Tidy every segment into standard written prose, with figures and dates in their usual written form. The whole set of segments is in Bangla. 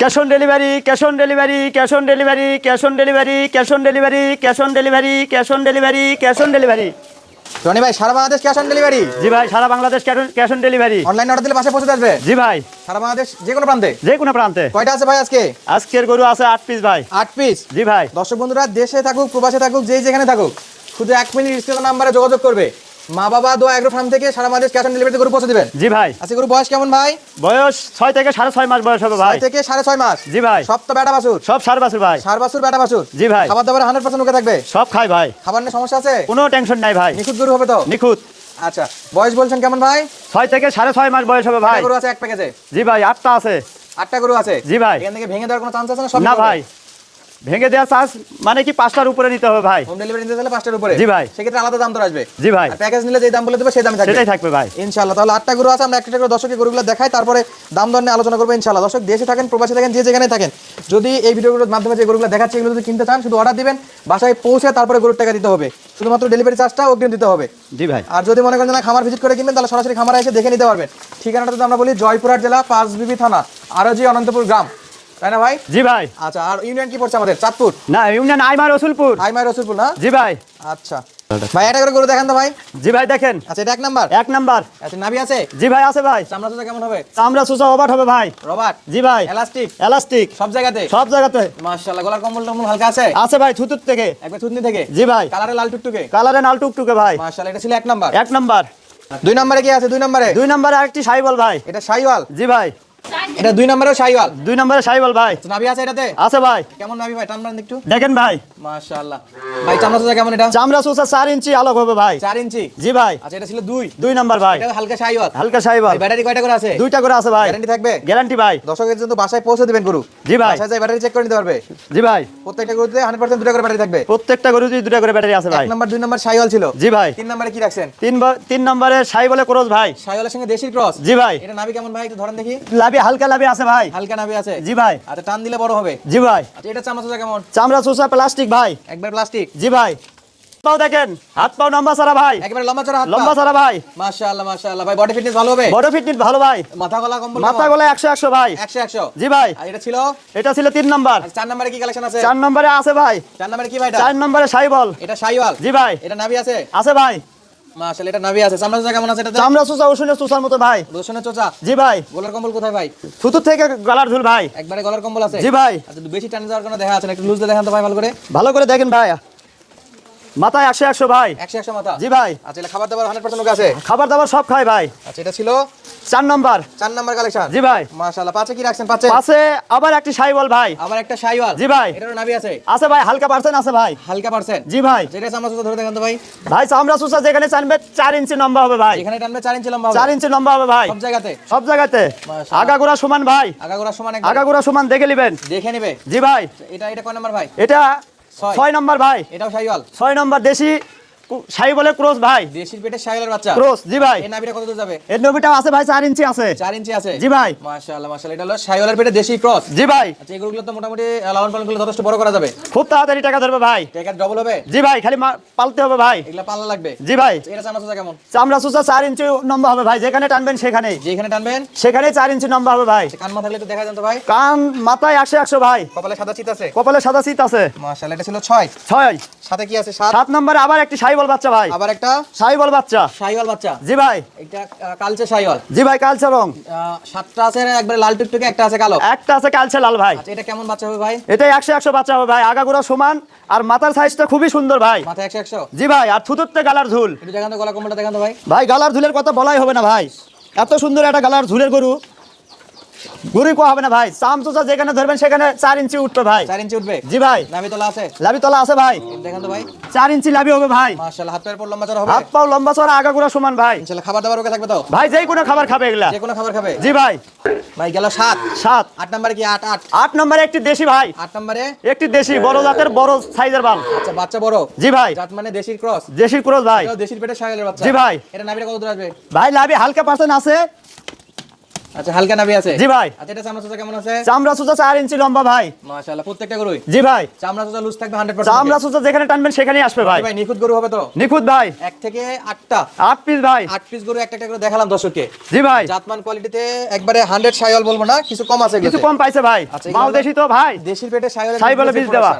Cash on delivery, cash on delivery, cash on delivery, cash on delivery, cash on delivery, cash on delivery, cash on delivery, cash on delivery. Roni ভাই সারা বাংলাদেশ ক্যাশ অন ডেলিভারি? জি ভাই, সারা Bangladesh cash on delivery. Online order দিলে বাসায় পৌঁছে আসবে? জি ভাই, সারা বাংলাদেশ যে কোনো প্রান্তে? যে কোনো প্রান্তে। কয়টা আছে ভাই আজকে? আজকের গরু আছে 8 পিস ভাই। 8 পিস? জি ভাই। দর্শক বন্ধুরা দেশে থাকুক প্রবাসে থাকুক যেই যেখানে থাকুক শুধু 1 মিনিট স্ক্রিনের নাম্বারে যোগাযোগ করবে। মা বাবা দোয়া এগ্রো ফার্ম থেকে সারা বাংলাদেশ ক্যাশ অন ডেলিভারিতে গরু পৌঁছে দিবেন। জি ভাই। আজকে গরু বয়স কেমন ভাই? বয়স 6 থেকে 6.5 মাস বয়স হবে ভাই। 6 থেকে 6.5 মাস? জি ভাই। সব তো বেটা বাছুর? সব 7 বছর ভাই। 7 বাছুর বেটা বাছুর? জি ভাই। খাবার দাবার 100% ওকে থাকবে? সব খাই ভাই। খাবার নিয়ে সমস্যা আছে? কোনো টেনশন নাই ভাই। নিখুঁত গরু হবে তো? নিখুঁত। আচ্ছা বয়স বলছেন কেমন ভাই? 6 থেকে 6.5 মাস বয়স হবে ভাই। কয়টা গরু আছে এক প্যাকেজে? জি ভাই, 8টা আছে। 8টা গরু আছে? জি ভাই। এখান থেকে ভেঙে দেওয়ার কোনো চান্স আছে না? সব না ভাই, ভেঙে দেওয়ার চার্জ মানে কি 5টার উপরে নিতে হবে ভাই। হোম ডেলিভারি নিতে চাইলে 5টার উপরে? জি ভাই। সেক্ষেত্রে আলাদা দাম তো আসবে? জি ভাই। আর প্যাকেজ নিলে যে দাম বলে দেবে সেই দামই থাকবে? সেটাই থাকবে ভাই ইনশাআল্লাহ। তাহলে 8টা গরু আছে, আমরা একটা করে দর্শকের গরুগুলো দেখাই, তারপরে দাম দর নিয়ে আলোচনা করবো ইনশাআল্লাহ। দর্শক দেশে থাকেন প্রবাসী থাকেন যে যেখানে থাকেন, যদি এই ভিডিওগুলোর মাধ্যমে যে গরুগুলো দেখাচ্ছে এগুলো যদি কিনতে চান শুধু অর্ডার দিবেন, বাসায় পৌঁছে তারপরে গরুর টাকা দিতে হবে, শুধুমাত্র ডেলিভারি চার্জটা অগ্রিম দিতে হবে। জি ভাই। আর যদি মনে করেন না খামার ভিজিট করে কিনবেন তাহলে সরাসরি খামারে এসে দেখে নিতে পারবেন। ঠিকানাটা যদি আমরা বলি জয়পুরহাট জেলা পাঁচবিবি থানা আরজি অনন্তপুর গ্রাম, তাই না ভাই? জি ভাই। আচ্ছা আর ইউনিয়ন কি পড়ছে আমাদের? চাঁদপুর? না, ইউনিয়ন আইমা রসুলপুর। আইমাই রসুলপুর না? জি ভাই। আচ্ছা ভাই এটা করে গরু দেখেন তো ভাই। জি ভাই দেখেন। আচ্ছা এটা 1 নাম্বার? 1 নাম্বার। আচ্ছা নাভি আছে? জি ভাই আছে ভাই। চামড়া চোচা কেমন হবে? চামড়া সুসা ওভার হবে ভাই। রবার্ট? জি ভাই। এলাস্টিক? এলাস্টিক সব জায়গাতে? সব জায়গাতে। মাশাআল্লাহ। গলার কম্বল টম্বল হালকা আছে? আছে ভাই, থুতুর থেকে। একবার থুতনি থেকে? জি ভাই। কালারে লাল টুকটুকে? কালারে নাল টুকটুকে ভাই। মাশাআল্লাহ। এটা ছিল 1 নাম্বার? 1 নাম্বার। 2 নম্বরে কি আছে? 2 নম্বরে? 2 নাম্বারে আরেকটি শাইওয়াল ভাই। এটা শাইওয়াল? জি ভাই। এটা 2 নম্বরেও শাইওয়াল? 2 নাম্বারে শাইওয়াল ভাই। নাভি আছে এটাতে? আছে ভাই। কেমন নাভি ভাই? টান একটু দেখেন ভাই। মাশাআল্লাহ। ভাই চামড়া চোচা কেমন এটা? চামড়া সুসা 4 ইঞ্চি আলোক হবে ভাই। 4 ইঞ্চি? জি ভাই। আচ্ছা এটা ছিল 2? 2 নাম্বার ভাই। এটা হালকা শাইওয়াল? হালকা শাইওয়াল। ভাই ব্যাটারি কয়টা করে আছে? 2টা করে আছে ভাই। গ্যারান্টি থাকবে? গ্যারান্টি ভাই। দর্শকের জন্য বাসায় পৌঁছে দিবেন গরু? জি ভাই। বাসায় যাই ব্যাটারি চেক করে নিতে পারবে? জি ভাই। প্রত্যেকটা গরুতে 100% 2টা করে ব্যাটারি থাকবে? প্রত্যেকটা গরুতে 2টা করে ব্যাটারি আছে ভাই। 1 নাম্বার 2 নাম্বার শাইওয়াল ছিল? জি ভাই। 3 নম্বরে কি রাখছেন? 3 নম্বরে শাইওয়ালে ক্রস ভাই। শাইওয়ালের সঙ্গে দেশির ক্রস? জি ভাই। এটা নাভি কেমন ভাই? একটু ধরেন দেখি। লাভি হালকা লাভি আছে ভাই। হালকা নাভি আছে? জি ভাই। আচ্ছা টান দিলে বড় হবে? জি ভাই। আচ্ছা এটা চামড়া চোচা কেমন? চামড়া সুসা প্লাস্টিক ভাই। একবার প্লাস্টিক? জি ভাই। পাও দেখেন, হাত পাও লম্বা সারা ভাই। একবার লম্বা চড়া হাত? লম্বা সারা ভাই। মাশাআল্লাহ মাশাআল্লাহ। ভাই বডি ফিটনেস ভালো হবে? বড় ফিটনেস ভালো ভাই। মাথা গলা কম্বল? মাথা গলা 100 ভাই। 100? জি ভাই। আর এটা ছিল? এটা ছিল 3 নাম্বার। 4 নম্বরে কি কালেকশন আছে? 4 নম্বরে আছে ভাই। 4 নম্বরে কি ভাই এটা? 4 নম্বরে শাইওয়াল। এটা শাইওয়াল? জি ভাই। এটা নাভি আছে? আছে ভাই। মাশাআল্লাহ। এটা নাভি আছে। চামড়া চোচা কেমন আছে এটাতে? চামড়া সুসা ওষুনের সুসার মতো ভাই। রসুনের চোচা? জি ভাই। গলার কম্বল কোথায় ভাই? থুতুর থেকে গলার ঝুল ভাই। একবারে গলার কম্বল আছে? জি ভাই। আচ্ছা বেশি টান দেওয়ার কোনো দেখা আছে না? একটু লুজ দেখান তো ভাই ভালো করে। ভালো করে দেখেন ভাই। মাথায় 100 ভাই। 100 মাথা? জি ভাই। আচ্ছা এটা খাবার দাবার 100% ওকে আছে? খাবার দাবার সব খায় ভাই। আচ্ছা এটা ছিল 4 নাম্বার। 4 number collection? জি ভাই। মাশাআল্লাহ। পাঁচে কি রাখছেন? পাঁচে পাশে আবার একটি শাইওয়াল ভাই। আবার একটা শাইওয়াল? জি ভাই। এটারও নাভি আছে? আছে ভাই, হালকা পার্সেন্ট আছে ভাই। হালকা পার্সেন্ট? জি ভাই। যেটা চামড়া চোচা ধরে দেখান তো ভাই। ভাই চামড়া সুসা যেখানে চানবে 4 ইঞ্চি লম্বা হবে ভাই। এখানে টানবে 4 ইঞ্চি লম্বা হবে? 4 ইঞ্চি লম্বা হবে ভাই। সব জায়গাতে? সব জায়গাতে। মাশাআল্লাহ। আগাগোড়া সমান ভাই। আগাগোড়া সমান? একদম আগাগোড়া সমান দেখে নেবেন। দেখে নেবে? জি ভাই। এটা কয় নাম্বার ভাই? এটা 6? 6 নাম্বার ভাই। এটাও শাইওয়াল? 6 নাম্বার দেশি শাইওয়ালের ক্রস ভাই। দেশির পেটে শাইওয়ালের বাচ্চা? ক্রস। জি ভাই। এই নাভিটা কত দূর যাবে? এর নবিটাও আছে ভাই, 4 ইঞ্চি আছে। 4 ইঞ্চি আছে? জি ভাই। মাশাআল্লাহ মাশাআল্লাহ। এটা হলো শাইওয়ালের পেটে দেশি ক্রস? জি ভাই। আচ্ছা এগুলো তো মোটামুটি লালন পালন করলে যথেষ্ট বড় করা যাবে? খুব তাড়াতাড়ি টাকা ধরবে ভাই। টাকা ডবল হবে? জি ভাই, খালি পালতে হবে ভাই। এগুলা পাল্লা লাগবে? জি ভাই। এটা চামড়া চোচা কেমন? চামড়া সুসা 4 ইঞ্চি লম্বা হবে ভাই, যেখানে টানবেন সেখানে। যেখানে টানবেন সেখানে 4 ইঞ্চি লম্বা হবে ভাই। কান মাথা থাকলে তো দেখা যান তো ভাই। কান মাথায় 100 ভাই। কপালে সাদা চিত আছে? কপালে সাদা সিট আছে। মাশাআল্লাহ। এটা ছিল 6? 6। সাথে কি আছে? 7? 7 নম্বরে আবার একটি শাইওয়াল বাচ্চা ভাই। আবার একটা শাইওয়াল বাচ্চা? শাইওয়াল বাচ্চা? জি ভাই। এটা কালচে শাইওয়াল? জি ভাই, কালচে রং। 7টা আছে একবারে লাল টুকটুকে, একটা আছে কালো? একটা আছে কালচে লাল ভাই। আচ্ছা এটা কেমন বাচ্চা হবে ভাই? এটাই 100 বাচ্চা হবে ভাই, আগাগোড়া সমান। আর মাথার সাইজটা খুবই সুন্দর ভাই। মাথা 100? জি ভাই। আর থুতুরতে গালার ঝুল। একটু দেখান তো গলা কম্বলটা দেখান তো ভাই। ভাই গালার ঝুলের কথা বলাই হবে না ভাই, এত সুন্দর একটা গালার ঝুলের গরু গরুই কোয়া হবে না ভাই। চামচুচা যেখানে ধরবেন সেখানে 4 ইঞ্চি উঠবে ভাই। 4 ইঞ্চি উঠবে? জি ভাই। নাভি তলা আছে? লাভি তলা আছে ভাই। দেখান তো ভাই। 4 ইঞ্চি লাভি হবে ভাই। মাশাআল্লাহ। হাত পায়ের পর লম্বা চড়া হবে? হাত পাও লম্বা চড়া, আগাগোড়া সমান ভাই। ইনশাআল্লাহ। খাবার দাবার ওকে থাকবে তো ভাই যেই কোনো খাবার খাবে এগুলা। যে কোনো খাবার খাবে? জি ভাই। ভাই গেল 7? 7। 8 নম্বরে কি? 8? 8 নম্বরে একটি দেশি ভাই। 8 নম্বরে একটি দেশি বড় জাতের বড় সাইজের বাল। আচ্ছা বাচ্চা বড়? জি ভাই। জাত মানে দেশির ক্রস? দেশির ক্রস ভাই। এটাও দেশির পেটে শাইওয়ালের বাচ্চা? জি ভাই। এটা নাভিটা কত দূর আসবে? ভাই লাভি হালকা পার্সেন্ট আছে, আচ্ছা হালকা নাভি আছে জি ভাই। আচ্ছা এটা চামড়া চোচা কেমন আছে? চামড়া সুজা 4 ইঞ্চি লম্বা ভাই। মাশাআল্লাহ প্রত্যেকটা গরুই জি ভাই। চামড়া চোচা লুজ থাকবে 100%। চামড়া সুজা যেখানে টানবেন সেখানেই আসবে ভাই। ভাই নিখুঁত গরু হবে তো? নিখুঁত ভাই। 1 থেকে 8টা 8 পিস ভাই। 8 পিস গরু একটা একটা করে দেখালাম দর্শককে। জি ভাই। জাতমান কোয়ালিটিতে একবারে 100 শাইওয়াল বলবো না, কিছু কম আছে কিছু এগুলোতে। কম পাইছে ভাই। আচ্ছা, এগুলো মাল দেশি তো ভাই। দেশির পেটে শাইওয়ালের শাইওয়ালের বীজ দেওয়া।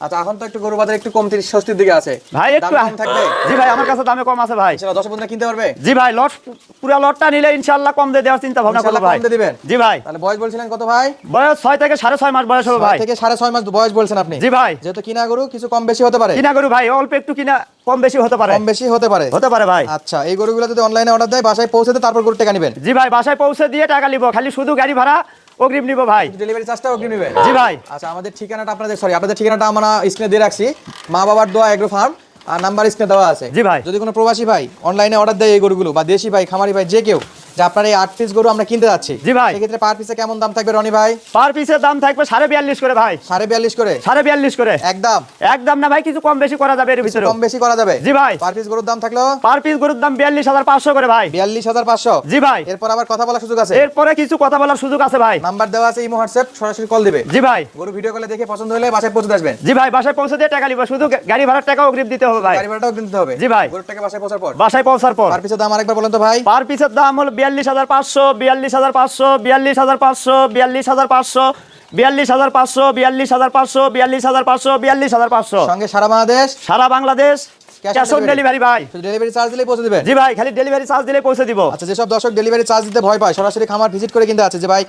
আচ্ছা এখন তো একটু গরু বাজার একটু কম 30-60 দিকে আছে ভাই একটু দাম কম থাকবে। জি ভাই আমার কাছে দামে কম আছে ভাই। ইনশাআল্লাহ দর্শক বন্ধুরা কিনতে পারবে। জি ভাই লট পুরো লটটা নিলে ইনশাআল্লাহ কম দিয়ে দেওয়ার চিন্তা ভাবনা করব ইনশাআল্লাহ ভাই। কম দিয়ে দিবেন? জি ভাই। তাহলে বয়স বলছিলেন কত ভাই? বয়স 6 থেকে 6.5 মাস বয়স হবে 6 ভাই। থেকে 6.5 মাস বয়স বলছেন আপনি। জি ভাই। যেহেতু কিনা গরু কিছু কম বেশি হতে পারে। কিনা গরু ভাই অল্প একটু কিনা কম বেশি হতে পারে। কম বেশি হতে পারে। হতে পারে ভাই। আচ্ছা এই গরুগুলো যদি অনলাইনে অর্ডার দেয় বাসায় পৌঁছে দেয় তারপর গরু টাকা নেবেন। জি ভাই বাসায় পৌঁছে দিয়ে টাকা নিব, খালি শুধু গাড়ি ভাড়া অগ্রিম নিব ভাই। ডেলিভারি চার্জটা অগ্রিম নেবেন? জি ভাই। আচ্ছা আমাদের ঠিকানাটা আপনাদের ঠিকানাটা আমরা স্ক্রিনে দিয়ে রাখছি, মা বাবার দোয়া এগ্রো ফার্ম, আর নাম্বার স্ক্রিনে দেওয়া আছে। জি ভাই। যদি কোনো প্রবাসী ভাই অনলাইনে অর্ডার দেয় এই গরুগুলো বা দেশি ভাই খামারি ভাই যে কেউ যে আপনার এই 8 পিস গরু আমরা কিনতে যাচ্ছি, জি ভাই। সেক্ষেত্রে পার পিসে কেমন দাম থাকবে রনি ভাই? পার পিসের দাম থাকবে 42.5 করে ভাই। 42.5 করে? 42.5 করে একদম একদম না ভাই, কিছু কম বেশি করা যাবে এর ভিতরে। কম বেশি করা যাবে? জি ভাই। পার পিস গরুর দাম থাকলো পার পিস গরুর দাম 42,500 করে ভাই। 42,500? জি ভাই। এরপর আবার কথা বলার সুযোগ আছে? এরপরে কিছু কথা বলার সুযোগ আছে ভাই। নাম্বার দেওয়া আছে, ইমো হোয়াটসঅ্যাপ, সরাসরি কল দিবে। জি ভাই। গরু ভিডিও কলে দেখে পছন্দ হলে বাসায় পৌঁছে আসবেন। জি ভাই বাসায় পৌঁছে দিয়ে টাকা নিব, শুধু গাড়ি ভাড়ার টাকা অগ্রিম দিতে হবে ভাই। গাড়ি ভাড়াটাও কিনতে হবে? জি ভাই। গরুর টাকা বাসায় পৌঁছার পর? বাসায় পৌঁছার পর। পার পিসের দাম আরেকবার বলেন তো ভাই। পার পিসের দাম হলো 42,500, 42,500, 42,500, 42,500, 42,500, 42,500, 42,500, 42,500। সঙ্গে সারা বাংলাদেশ সারা Bangladesh Cash on cash on delivery ভাই। ডেলিভারি চার্জ দিলেই পৌঁছে দিবেন? জি ভাই খালি ডেলিভারি চার্জ দিলেই পৌঁছে দিব। আচ্ছা যেসব দর্শক ডেলিভারি চার্জ দিতে ভয় পায় সরাসরি খামার ভিজিট করে কিনতে আছে যে ভাই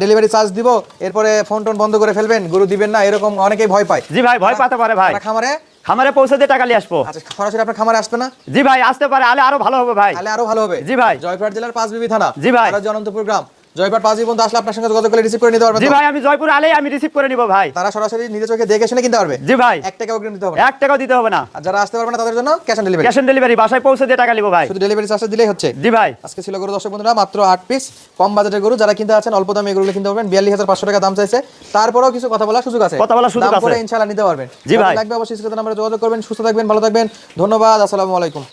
ডেলিভারি চার্জ দিব এরপরে ফোন টোন বন্ধ করে ফেলবেন গরু দিবেন না, এরকম অনেকেই ভয় পায়। জি ভাই ভয় পাতে পারে ভাই। তারা খামারে খামারে পৌঁছে দিয়ে টাকা নিয়ে আসবো। আচ্ছা সরাসরি আপনার খামারে আসবে না? জি ভাই আসতে পারে, আরো ভালো হবে ভাই। তাহলে আরো ভালো হবে। জি ভাই। জয়পুরহাট জেলার পাঁচবিবি থানা। জি ভাই। আর অনন্তপুর গ্রাম। জয়পুরহাট পাঁচবিবি পর্যন্ত আসলে আপনার সঙ্গে যোগাযোগ করে রিসিভ করে নিতে পারবেন জি তো? ভাই আমি জয়পুর আলেই আমি রিসিভ করে নিব ভাই। তারা সরাসরি নিজে চোখে দেখে শুনে কিনতে পারবে? জি ভাই। 1 টাকা অগ্রিম দিতে হবে না? 1 টাকাও দিতে হবে না। আর যারা আসতে পারবে না তাদের জন্য cash on delivery? Cash on delivery বাসায় পৌঁছে দিয়ে টাকা নিব ভাই। শুধু ডেলিভারি চার্জটা দিলেই হচ্ছে। জি ভাই। আজকে ছিল গরু দর্শক বন্ধুরা মাত্র 8 পিস কম বাজেটের গরু, যারা কিনতে আছেন অল্প দামে এগুলো কিনতে পারবেন। 42,500 টাকা দাম চাইছে, তারপরেও কিছু কথা বলার সুযোগ আছে। কথা বলার সুযোগ দাম আছে। করে ইনশাআল্লাহ নিতে পারবেন। জি ভাই। লাগবে অবশ্যই স্ক্রিনে নাম্বারে যোগাযোগ করবেন। সুস্থ থাকবেন, ভালো থাকবেন, ধন্যবাদ, আসসালামু আলাইকুম।